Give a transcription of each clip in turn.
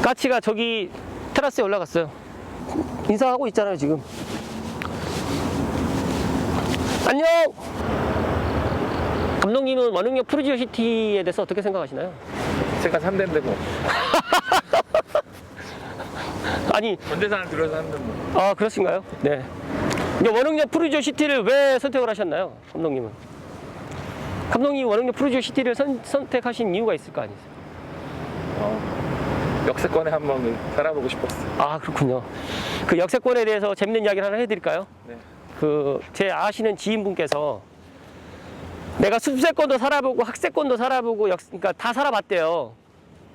까치가 저기 테라스에 올라갔어요. 인사하고 있잖아요, 지금. 안녕! 감독님은 원흥역 푸르지오 시티에 대해서 어떻게 생각하시나요? 제가 3대인데 뭐 아니, 전재산을 들여서 하는데 뭐. 아, 그렇신가요? 네. 이제 원흥역 푸르지오 시티를 왜 선택을 하셨나요, 감독님은? 감독님이 원흥역 푸르지오 시티를 선택하신 이유가 있을 거 아니세요? 역세권에 한번 살아보고 싶었어요. 아, 그렇군요. 그 역세권에 대해서 재밌는 이야기를 하나 해드릴까요? 네. 제 아시는 지인분께서 내가 숲세권도 살아보고 학세권도 살아보고 그러니까 다 살아봤대요.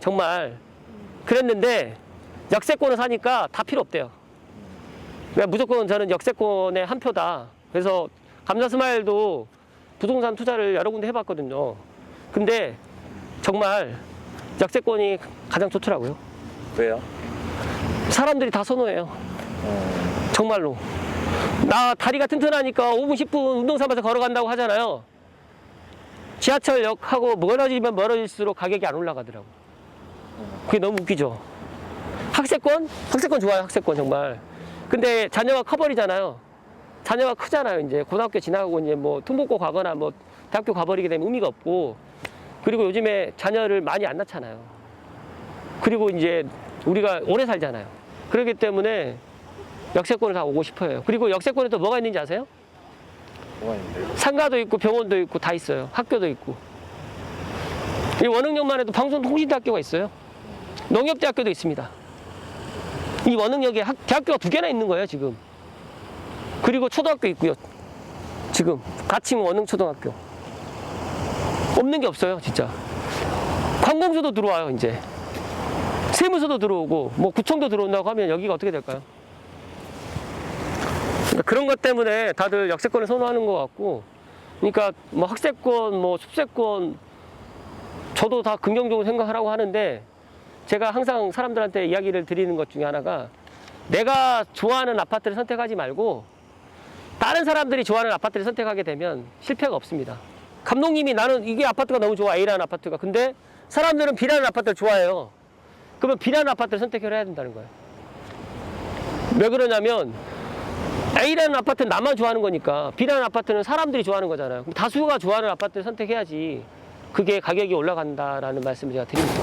정말. 그랬는데 역세권을 사니까 다 필요 없대요. 그러니까 무조건 저는 역세권의 한 표다. 그래서 감사스마일도 부동산 투자를 여러 군데 해봤거든요. 근데 정말 역세권이 가장 좋더라고요. 왜요? 사람들이 다 선호해요. 정말로. 나 다리가 튼튼하니까 5분, 10분 운동 삼아서 걸어간다고 하잖아요. 지하철역하고 멀어지면 멀어질수록 가격이 안 올라가더라고. 그게 너무 웃기죠. 학세권? 학세권 좋아요, 학세권 정말. 근데 자녀가 커버리잖아요. 자녀가 크잖아요, 이제. 고등학교 지나가고 이제 뭐 특목고 가거나 뭐 대학교 가버리게 되면 의미가 없고. 그리고 요즘에 자녀를 많이 안 낳잖아요. 그리고 이제 우리가 오래 살잖아요. 그렇기 때문에 역세권을 다 오고 싶어요. 그리고 역세권에 또 뭐가 있는지 아세요? 뭐가 있는데요? 상가도 있고 병원도 있고 다 있어요. 학교도 있고. 이 원흥역만 해도 방송통신대학교가 있어요. 농협대학교도 있습니다. 이 원흥역에 대학교가 2개나 있는 거예요, 지금. 그리고 초등학교 있고요. 지금 가칭 원흥초등학교. 없는 게 없어요, 진짜. 관공서도 들어와요, 이제. 세무서도 들어오고 뭐 구청도 들어온다고 하면 여기가 어떻게 될까요? 그러니까 그런 것 때문에 다들 역세권을 선호하는 것 같고, 그러니까 뭐 학세권, 뭐 숲세권, 저도 다 긍정적으로 생각하라고 하는데, 제가 항상 사람들한테 이야기를 드리는 것 중에 하나가, 내가 좋아하는 아파트를 선택하지 말고 다른 사람들이 좋아하는 아파트를 선택하게 되면 실패가 없습니다. 감독님이 나는 이게 아파트가 너무 좋아, A라는 아파트가. 근데 사람들은 B라는 아파트를 좋아해요. 그러면 B라는 아파트를 선택을 해야 된다는 거예요. 왜 그러냐면 A라는 아파트는 나만 좋아하는 거니까 B라는 아파트는 사람들이 좋아하는 거잖아요. 그럼 다수가 좋아하는 아파트를 선택해야지 그게 가격이 올라간다라는 말씀을 제가 드립니다.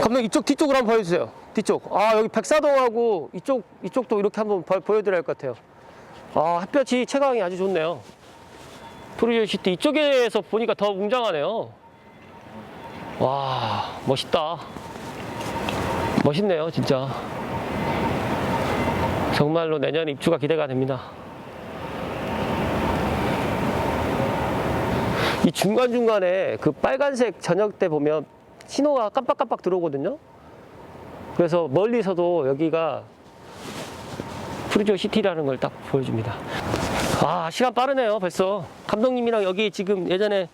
감독님 이쪽 뒤쪽으로 한번 보여주세요. 뒤쪽. 여기 백사동하고 이쪽도 이렇게 한번 보여드려야 할 것 같아요. 햇볕이 채광이 아주 좋네요. 푸르지오 시티 이쪽에서 보니까 더 웅장하네요. 와, 멋있다. 멋있네요, 진짜. 정말로 내년 입주가 기대가 됩니다. 이 중간중간에 그 빨간색 저녁 때 보면 신호가 깜빡깜빡 들어오거든요. 그래서 멀리서도 여기가 푸르지오 시티라는 걸 딱 보여줍니다. 시간 빠르네요, 벌써. 감독님이랑 여기 지금 예전에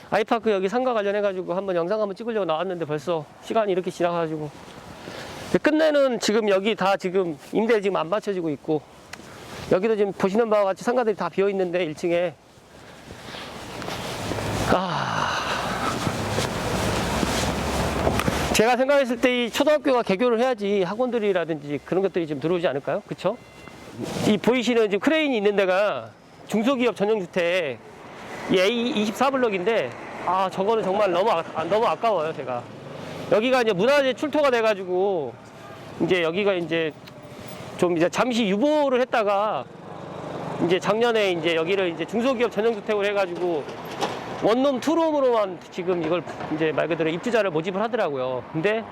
아이파크 여기 상가 관련해가지고 한번 영상 한번 찍으려고 나왔는데 벌써 시간이 이렇게 지나가지고. 끝내는 지금 여기 다 지금 임대 지금 안 맞춰지고 있고, 여기도 지금 보시는 바와 같이 상가들이 다 비어 있는데 1층에. 제가 생각했을 때 이 초등학교가 개교를 해야지 학원들이라든지 그런 것들이 좀 들어오지 않을까요? 그쵸? 이 보이시는 지금 크레인이 있는 데가 중소기업 전용주택 이 A24블럭인데, 저거는 정말 너무 아까워요, 제가. 여기가 이제 문화재 출토가 돼가지고, 이제 여기가 이제 좀 이제 잠시 유보를 했다가, 이제 작년에 이제 여기를 이제 중소기업 전용주택으로 해가지고, 원룸, 투룸으로만 지금 이걸 이제 말 그대로 입주자를 모집을 하더라고요. 근데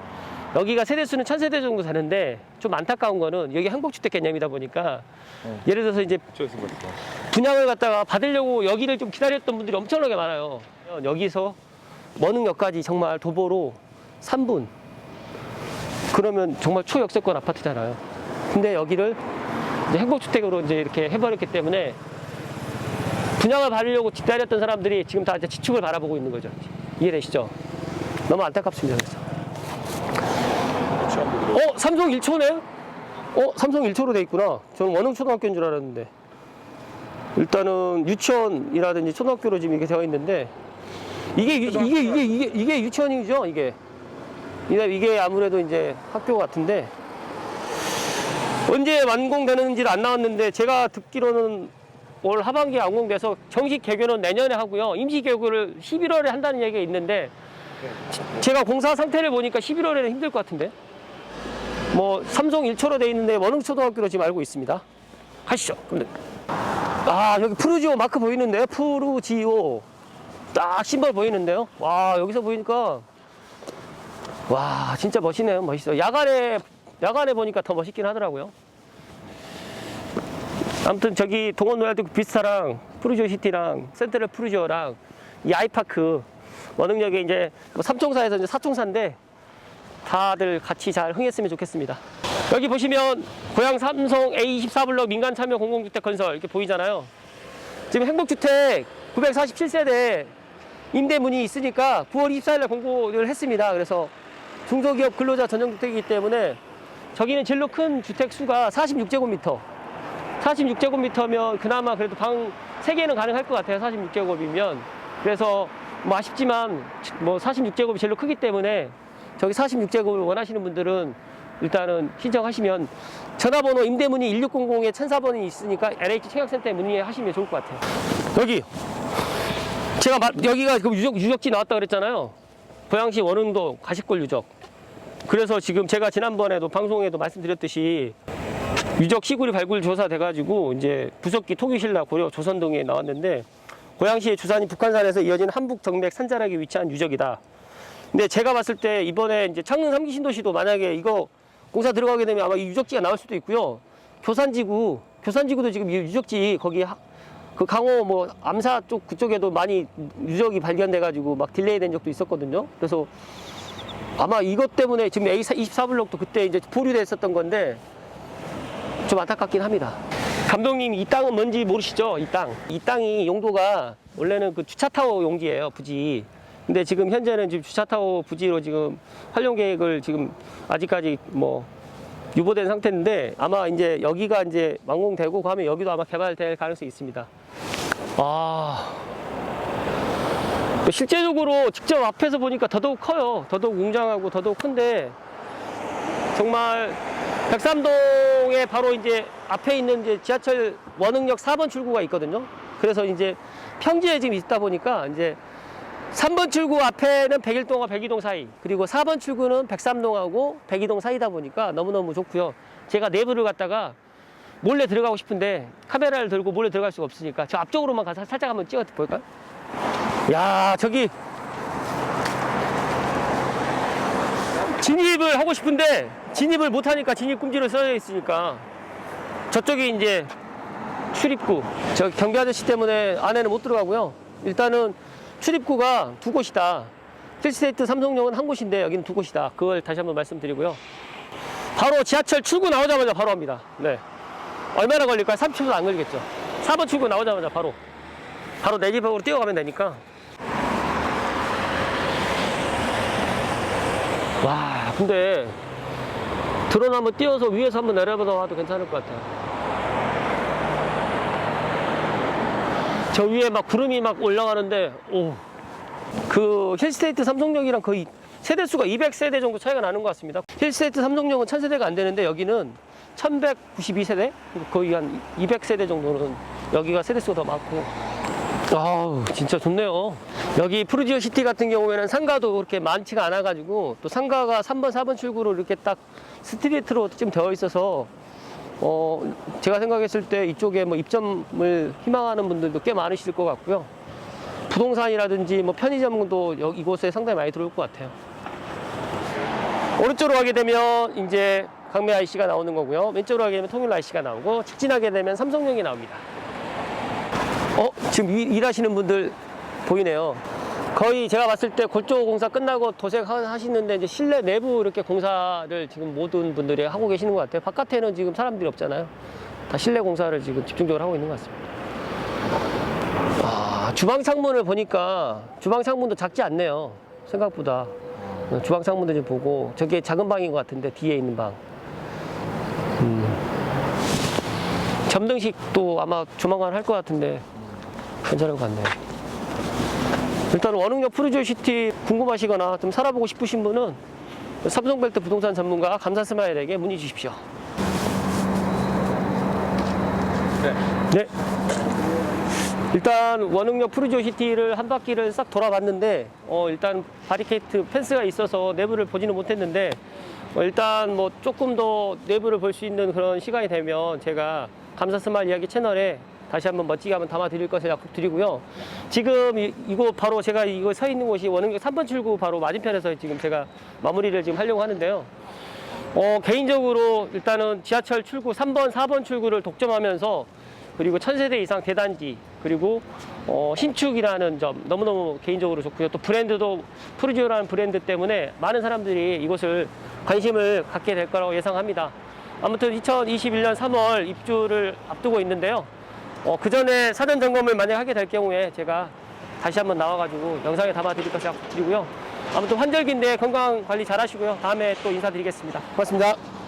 여기가 세대수는 1000세대 정도 되는데, 좀 안타까운 거는 여기 행복주택 개념이다 보니까, 예를 들어서 이제 분양을 갖다가 받으려고 여기를 좀 기다렸던 분들이 엄청나게 많아요. 여기서 원흥역까지 정말 도보로 3분. 그러면 정말 초역세권 아파트잖아요. 근데 여기를 이제 행복주택으로 이제 이렇게 해버렸기 때문에 분양을 받으려고 기다렸던 사람들이 지금 다 이제 지축을 바라보고 있는 거죠. 이해되시죠? 너무 안타깝습니다. 그래서. 삼성 1초네? 삼성 1초로 돼 있구나. 저는 원흥초등학교인 줄 알았는데. 일단은 유치원이라든지 초등학교로 지금 이렇게 되어 있는데, 이게 유치원이죠, 이게. 이게 아무래도 이제 학교 같은데. 언제 완공되는지를 안 나왔는데, 제가 듣기로는 올 하반기에 완공돼서 정식 개교는 내년에 하고요. 임시 개교를 11월에 한다는 얘기가 있는데, 제가 공사 상태를 보니까 11월에는 힘들 것 같은데. 뭐, 삼성 1초로 돼 있는데, 원흥초등학교로 지금 알고 있습니다. 가시죠. 아, 여기 푸르지오 마크 보이는데요? 푸르지오. 딱 심벌 보이는데요? 와, 여기서 보니까, 와, 진짜 멋있네요. 멋있어요. 야간에 보니까 더 멋있긴 하더라고요. 아무튼 저기 동원노을대교 비스타랑 푸르지오 시티랑 센트럴 푸르지오랑 이 아이파크 원흥역에 이제 3총사에서 이제 4총사인데 다들 같이 잘 흥했으면 좋겠습니다. 여기 보시면 고양 삼성 A24블럭 민간 참여 공공주택 건설 이렇게 보이잖아요. 지금 행복주택 947세대 임대 문의 있으니까 9월 24일에 공고를 했습니다. 그래서 중소기업 근로자 전용주택이기 때문에 저기는 제일로 큰 주택 수가 46제곱미터. 46제곱미터면 그나마 그래도 방 3개는 가능할 것 같아요. 46제곱이면. 그래서 뭐 아쉽지만 뭐 46제곱이 제일로 크기 때문에 저기 46제곱을 원하시는 분들은 일단은 신청하시면 전화번호 임대문의 1600에 1004번이 있으니까 LH 청약센터에 문의하시면 좋을 것 같아요. 여기 여기가 그 유적지 나왔다 그랬잖아요. 고양시 원흥동 가시골 유적. 그래서 지금 제가 지난번에도 방송에도 말씀드렸듯이 유적 시구리 발굴 조사 돼가지고 이제 부석기 토기신라 고려 조선동에 나왔는데 고양시의 주산인 북한산에서 이어진 한북 정맥 산자락에 위치한 유적이다. 근데 제가 봤을 때 이번에 이제 창릉 3기 신도시도 만약에 이거 공사 들어가게 되면 아마 이 유적지가 나올 수도 있고요. 교산지구도 지금 이 유적지 거기 그 강호 뭐 암사 쪽 그쪽에도 많이 유적이 발견돼가지고 막 딜레이 된 적도 있었거든요. 그래서 아마 이것 때문에 지금 A24블록도 그때 이제 보류됐었던 건데 좀 안타깝긴 합니다. 감독님 이 땅은 뭔지 모르시죠? 이 땅이 용도가 원래는 그 주차타워 용지예요, 부지. 근데 지금 현재는 지금 주차타워 부지로 지금 활용 계획을 지금 아직까지 뭐 유보된 상태인데 아마 이제 여기가 이제 완공되고 하면 여기도 아마 개발될 가능성이 있습니다. 아, 실제적으로 직접 앞에서 보니까 더더욱 커요. 더더욱 웅장하고 더더욱 큰데 정말 백삼동에 바로 이제 앞에 있는 이제 지하철 원흥역 4번 출구가 있거든요. 그래서 이제 평지에 지금 있다 보니까 이제 3번 출구 앞에는 백일동과 백이동 사이, 그리고 4번 출구는 백삼동하고 백이동 사이다 보니까 너무너무 좋고요. 제가 내부를 갔다가 몰래 들어가고 싶은데 카메라를 들고 몰래 들어갈 수가 없으니까 저 앞쪽으로만 가서 살짝 한번 찍어 볼까요? 야, 저기 진입을 하고 싶은데 진입을 못하니까 진입금지로 써져 있으니까 저쪽이 이제 출입구, 저 경비 아저씨 때문에 안에는 못 들어가고요. 일단은 출입구가 두 곳이다. 힐스테이트 삼성역은 한 곳인데 여기는 두 곳이다. 그걸 다시 한번 말씀드리고요. 바로 지하철 출구 나오자마자 바로 합니다. 네. 얼마나 걸릴까요? 30초도 안 걸리겠죠. 4번 출구 나오자마자 바로 내 집 밖으로 뛰어가면 되니까. 와, 근데 드론 한번 띄워서 위에서 한번 내려보다 와도 괜찮을 것 같아요. 저 위에 막 구름이 막 올라가는데, 오. 그 힐스테이트 삼성역이랑 거의 세대수가 200세대 정도 차이가 나는 것 같습니다. 힐스테이트 삼성역은 1000세대가 안 되는데 여기는 1192세대? 거의 한 200세대 정도는 여기가 세대수가 더 많고. 아우, 진짜 좋네요. 여기 푸르지오 시티 같은 경우에는 상가도 그렇게 많지가 않아가지고 또 상가가 3번, 4번 출구로 이렇게 딱 스트리트로 좀 되어 있어서 제가 생각했을 때 이쪽에 뭐 입점을 희망하는 분들도 꽤 많으실 것 같고요. 부동산이라든지 뭐 편의점도 이곳에 상당히 많이 들어올 것 같아요. 오른쪽으로 가게 되면 이제 강매 IC가 나오는 거고요. 왼쪽으로 가게 되면 통일 IC가 나오고 직진하게 되면 삼성역이 나옵니다. 지금 일하시는 분들 보이네요. 거의 제가 봤을 때 골조 공사 끝나고 도색하시는데 이제 실내 내부 이렇게 공사를 지금 모든 분들이 하고 계시는 것 같아요. 바깥에는 지금 사람들이 없잖아요. 다 실내 공사를 지금 집중적으로 하고 있는 것 같습니다. 주방 창문을 보니까 주방 창문도 작지 않네요. 생각보다. 주방 창문도 좀 보고 저게 작은 방인 것 같은데 뒤에 있는 방. 점등식도 아마 조만간 할 것 같은데 괜찮은 것 같네요. 일단 원흥역 푸르지오시티 궁금하시거나 좀 살아보고 싶으신 분은 삼성벨트 부동산 전문가 감사스마일에게 문의 주십시오. 네. 네. 일단 원흥역 푸르지오시티를 한 바퀴를 싹 돌아봤는데 일단 바리케이트 펜스가 있어서 내부를 보지는 못했는데 일단 뭐 조금 더 내부를 볼 수 있는 그런 시간이 되면 제가 감사스마일 이야기 채널에 다시 한번 멋지게 한번 담아 드릴 것을 약속드리고요. 지금 이곳 바로 제가 이거 서 있는 곳이 원흥역 3번 출구 바로 맞은편에서 지금 제가 마무리를 지금 하려고 하는데요. 개인적으로 일단은 지하철 출구 3번, 4번 출구를 독점하면서 그리고 1000세대 이상 대단지 그리고 신축이라는 점 너무너무 개인적으로 좋고요. 또 브랜드도 푸르지오라는 브랜드 때문에 많은 사람들이 이곳을 관심을 갖게 될 거라고 예상합니다. 아무튼 2021년 3월 입주를 앞두고 있는데요. 그 전에 사전 점검을 만약 하게 될 경우에 제가 다시 한번 나와가지고 영상에 담아 드릴 것을 약속드리고요. 아무튼 환절기인데 건강 관리 잘 하시고요. 다음에 또 인사드리겠습니다. 고맙습니다.